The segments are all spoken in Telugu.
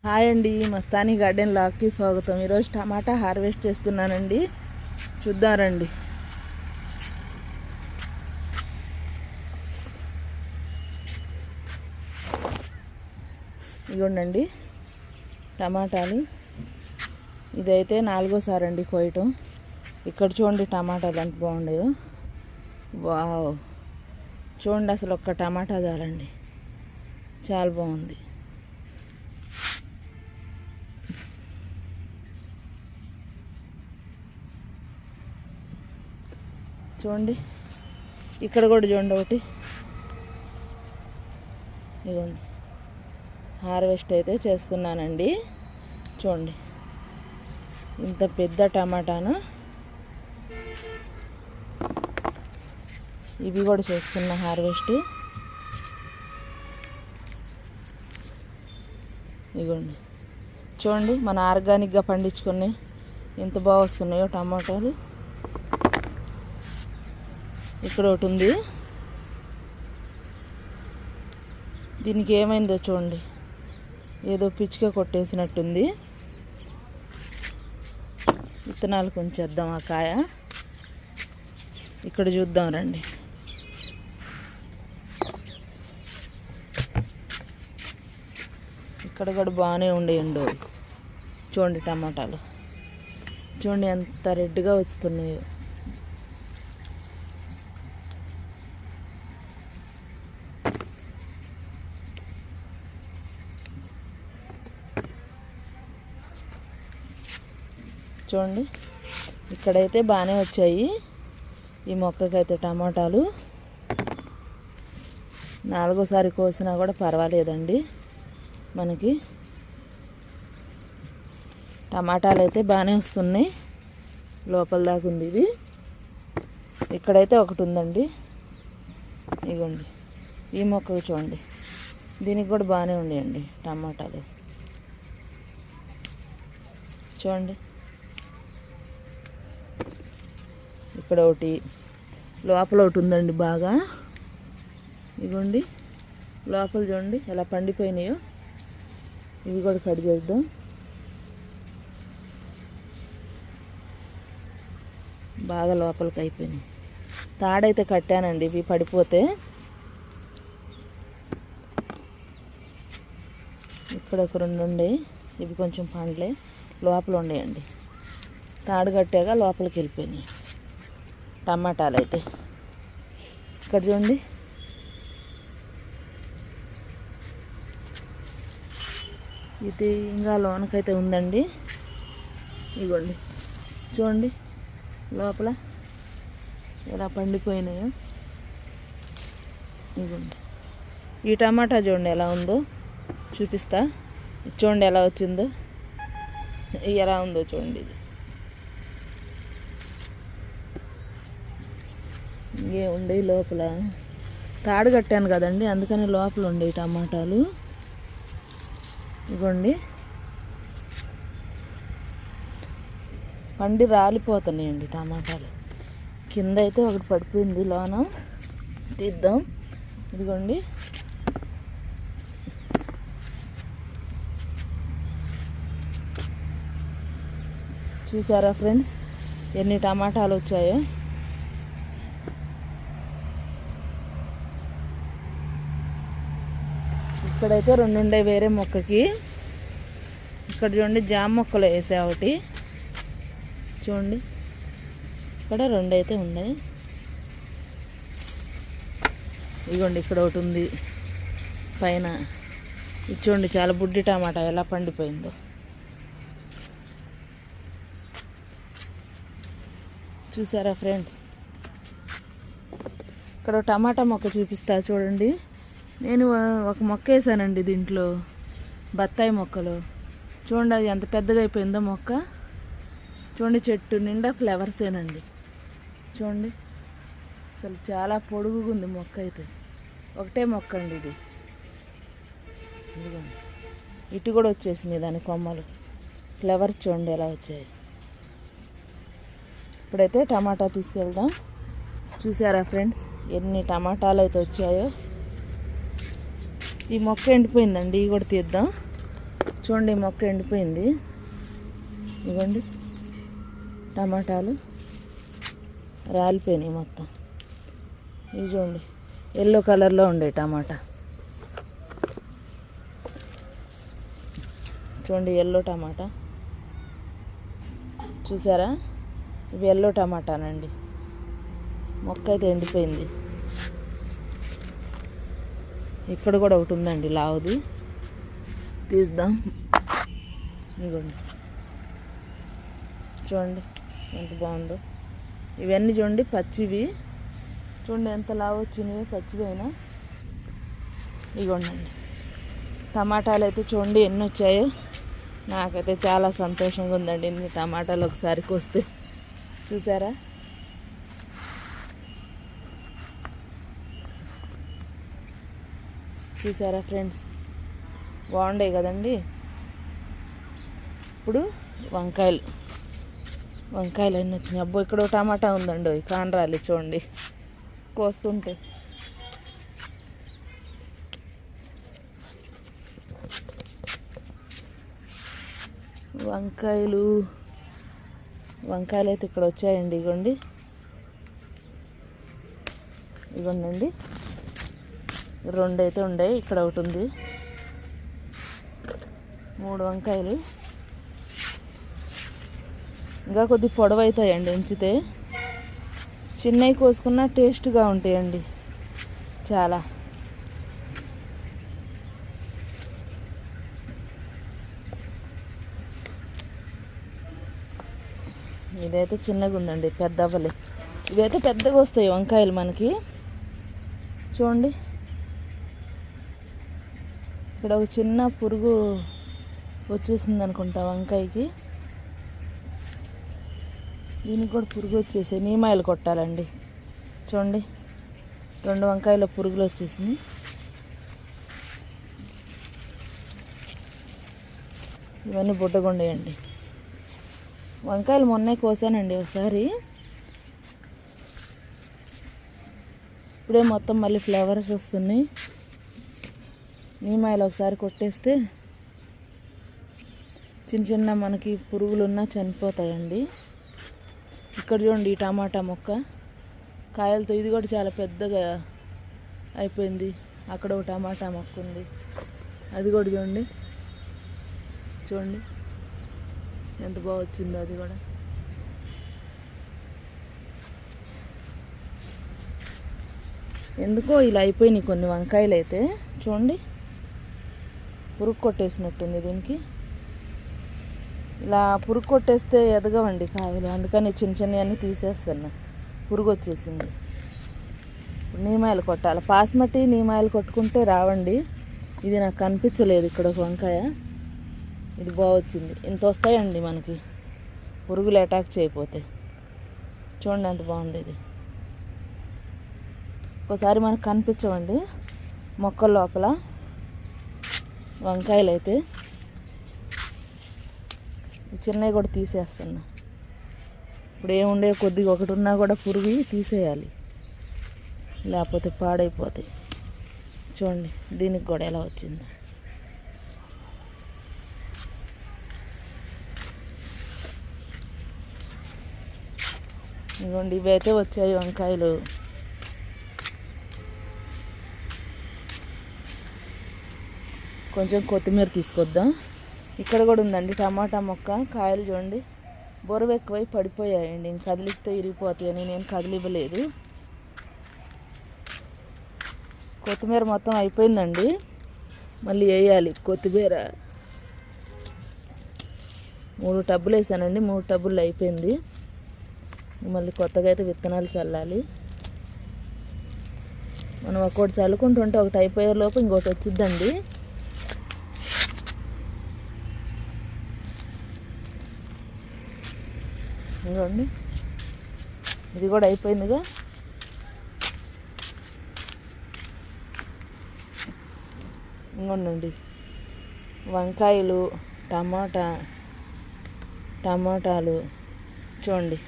హాయ్ అండి, మస్తానీ గార్డెన్ లాక్కి స్వాగతం. ఈరోజు టమాటా హార్వెస్ట్ చేస్తున్నానండి, చూద్దాం రండి. ఇగోండి టమాటాలు. ఇదైతే 4గోసారి అండి కోయటం. ఇక్కడ చూడండి టమాటాలు ఎంత బాగుండేదో. వావ్, చూడండి అసలు ఒక్క టమాటా చాలండి, చాలా బాగుంది. చూడండి ఇక్కడ కూడా చూడండి ఒకటి. ఇదిగోండి హార్వెస్ట్ అయితే చేస్తున్నానండి. చూడండి ఇంత పెద్ద టమాటాను. ఇవి కూడా చేస్తున్న హార్వెస్ట్. ఇదిగోండి చూడండి మన ఆర్గానిక్గా పండించుకుని ఎంత బాగా వస్తున్నాయో టమాటాలు. ఇక్కడ ఒకటి ఉంది, దీనికి ఏమైందో చూడండి, ఏదో పిచ్చిక కొట్టేసినట్టుంది. విత్తనాలు కొంచెద్దాం ఆ కాయ. ఇక్కడ చూద్దాం రండి. ఇక్కడ కూడా బాగానే ఉండేయండి. చూడండి టమాటాలు చూడండి ఎంత రెడ్గా వస్తున్నాయో. చూడండి ఇక్కడైతే బాగానే వచ్చాయి. ఈ మొక్కకైతే టమాటాలు 4గోసారి కోసినా కూడా పర్వాలేదండి. మనకి టమాటాలు అయితే బాగానే వస్తున్నాయి. లోపల దాకా ఉంది ఇది. ఇక్కడైతే ఒకటి ఉందండి. ఇగోండి ఈ మొక్కకు చూడండి, దీనికి కూడా బాగానే ఉన్నాయండి టమాటాలు. చూడండి ఇక్కడ ఒకటి, లోపల ఒకటి ఉందండి బాగా. ఇగోండి లోపల చూడండి ఎలా పండిపోయినాయో. ఇవి కూడా కట్ చేద్దాం. బాగా లోపలికి అయిపోయినాయి. తాడైతే కట్టానండి, ఇవి పడిపోతే. ఇక్కడ ఒక 2 ఉండే, ఇవి కొంచెం పండ్లే లోపల ఉండేయండి. తాడు కట్టాక లోపలికి వెళ్ళిపోయినాయి టమాటాలు అయితే. ఇక్కడ చూడండి ఇది ఇంకా లోనకైతే ఉందండి. ఇగోండి చూడండి లోపల ఎలా పండిపోయినాయో. ఇగోండి ఈ టమాటా చూడండి ఎలా ఉందో, చూపిస్తా. చూడండి ఎలా వచ్చిందో, ఎలా ఉందో చూడండి. ఇది ఇంకే ఉండే లోపల తాడు కట్టాను కదండి, అందుకని లోపల ఉండే టమాటాలు. ఇగోండి పండి రాలిపోతున్నాయండి టమాటాలు. కింద అయితే ఒకటి పడిపోయింది, లోన తీద్దాం. ఇదిగోండి చూసారా ఫ్రెండ్స్ ఎన్ని టమాటాలు వచ్చాయో. ఇక్కడైతే 2 ఉండే వేరే మొక్కకి. ఇక్కడ చూడండి జామ మొక్కలు వేసా ఒకటి. చూడండి ఇక్కడ 2 అయితే ఉన్నాయి. ఇదిగోండి ఇక్కడ ఒకటి ఉంది పైన. ఇది చూడండి చాలా బుడ్డి టమాటా ఎలా పండిపోయిందో. చూసారా ఫ్రెండ్స్. ఇక్కడ టమాటా మొక్క చూపిస్తా చూడండి. నేను ఒక మొక్క వేసానండి దీంట్లో, బత్తాయి మొక్కలు. చూడండి అది ఎంత పెద్దగా అయిపోయిందో మొక్క. చూడండి చెట్టు నిండా ఫ్లవర్సేనండి. చూడండి అసలు చాలా పొడుగుగా ఉంది మొక్క అయితే. ఒకటే మొక్క అండి ఇది. ఇదిగోండి ఇటు కూడా వచ్చేసింది దాని కొమ్మలు. ఫ్లవర్స్ చూడండి ఎలా వచ్చాయి. ఇప్పుడైతే టమాటా తీసుకెళ్దాం. చూసారా ఫ్రెండ్స్ ఎన్ని టమాటాలు అయితే వచ్చాయో. ఈ మొక్క ఎండిపోయిందండి, ఇవి కూడా తీద్దాం. చూడండి మొక్క ఎండిపోయింది. ఇవ్వండి టమాటాలు రాలిపోయినాయి మొత్తం. ఇవి చూడండి ఎల్లో కలర్లో ఉండే టమాటా. చూడండి ఎల్లో టమాటా చూసారా? ఇవి ఎల్లో టమాటానండి. మొక్క అయితే ఎండిపోయింది. ఇక్కడ కూడా ఒకటి ఉందండి లావుది, తీద్దాం. ఇదిగోండి చూడండి ఎంత బాగుందో. ఇవన్నీ చూడండి పచ్చివి. చూడండి ఎంత లావు వచ్చినవి పచ్చివి అయినా. ఇదిగోండి టమాటాలు అయితే చూడండి ఎన్ని వచ్చాయో. నాకైతే చాలా సంతోషంగా ఉందండి ఇన్ని టమాటాలు ఒకసారికి వస్తే. చూసారా? చూసారా ఫ్రెండ్స్, బాగుండే కదండి. ఇప్పుడు వంకాయలు ఎన్ని వచ్చినాయి. అబ్బో ఇక్కడ టమాటా ఉందండి, కానరాలి చూడండి కోస్తుంటే. వంకాయలు అయితే ఇక్కడ వచ్చాయండి. ఇగోండి ఇగోండి 2 అయితే ఉండే, ఇక్కడ ఒకటి ఉంది. 3 వంకాయలు. ఇంకా కొద్ది పొడవు అవుతాయండి ఉంచితే. చిన్నవి కోసుకున్నా టేస్ట్గా ఉంటాయండి చాలా. ఇదైతే చిన్నగా ఉందండి, పెద్ద అవ్వలే. ఇవైతే పెద్దగా వస్తాయి వంకాయలు మనకి. చూడండి ఇక్కడ ఒక చిన్న పురుగు వచ్చేసింది అనుకుంటా వంకాయకి. దీనికి కూడా పురుగు వచ్చేసాయి, నీమాయిలు కొట్టాలండి. చూడండి 2 వంకాయల పురుగులు వచ్చేసింది. ఇవన్నీ బుడ్డగుండేయండి. వంకాయలు మొన్నే కోసానండి ఒకసారి. ఇప్పుడే మొత్తం మళ్ళీ ఫ్లవర్స్ వస్తున్నాయి. నీమాయిలు ఒకసారి కొట్టేస్తే చిన్న మనకి పురుగులున్నా చనిపోతాయండి. ఇక్కడ చూడండి ఈ టమాటా మొక్క కాయలతో, ఇది కూడా చాలా పెద్దగా అయిపోయింది. అక్కడ ఒక టమాటా మొక్క ఉంది, అది కూడా చూడండి ఎంత బాగా వచ్చిందో అది కూడా. ఎందుకో ఇలా అయిపోయినాయి కొన్ని వంకాయలు అయితే. చూడండి పురుగు కొట్టేసినట్టుంది దీనికి. ఇలా పురుగు కొట్టేస్తే ఎదగవండి కాయలు, అందుకని చిన్న అన్నీ తీసేస్తున్నా. పురుగు వచ్చేసింది. నీమాయిలు కొట్టాలి. పాస్మతి నీమాయిలు కొట్టుకుంటే రావండి. ఇది నాకు కనిపించలేదు ఇక్కడ ఒక వంకాయ. ఇది బాగా వచ్చింది. ఇంత వస్తాయండి మనకి పురుగులు అటాక్ చేయకపోతే. చూడండి ఎంత బాగుంది ఇది. ఒక్కోసారి మనకు కనిపించవండి మొక్కల లోపల వంకాయలు అయితే. చిన్నవి కూడా తీసేస్తున్నా. ఇప్పుడు ఏముండే కొద్దిగా ఒకటి ఉన్నా కూడా పురుగు తీసేయాలి, లేకపోతే పాడైపోతాయి. చూడండి దీనికి కూడా ఎలా వచ్చింది. ఇదిగోండి ఇవైతే వచ్చాయి వంకాయలు. కొంచెం కొత్తిమీర తీసుకొద్దాం. ఇక్కడ కూడా ఉందండి టమాటా మొక్క. కాయలు చూడండి బొరవ ఎక్కువై పడిపోయాయండి. ఇంక కదిలిస్తే ఇరిగిపోతాయని నేను కదిలివ్వలేదు. కొత్తిమీర మొత్తం అయిపోయిందండి, మళ్ళీ వేయాలి కొత్తిమీర. 3 టబ్బులు వేసానండి, 3 టబ్బులు అయిపోయింది. మళ్ళీ కొత్తగా అయితే విత్తనాలు చల్లాలి. మనం ఒక్కోటి చల్లుకుంటుంటే ఒకటి అయిపోయే లోపు ఇంకోటి వచ్చిద్దండి. ఇంకోండి ఇది కూడా అయిపోయిందిగా. ఇంకోండి వంకాయలు, టమాటాలు చూడండి.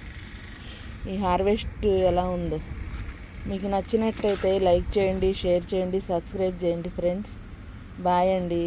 ఈ హార్వెస్ట్ ఎలా ఉందో. మీకు నచ్చినట్టయితే లైక్ చేయండి, షేర్ చేయండి, సబ్స్క్రైబ్ చేయండి ఫ్రెండ్స్. బాయ్ అండి.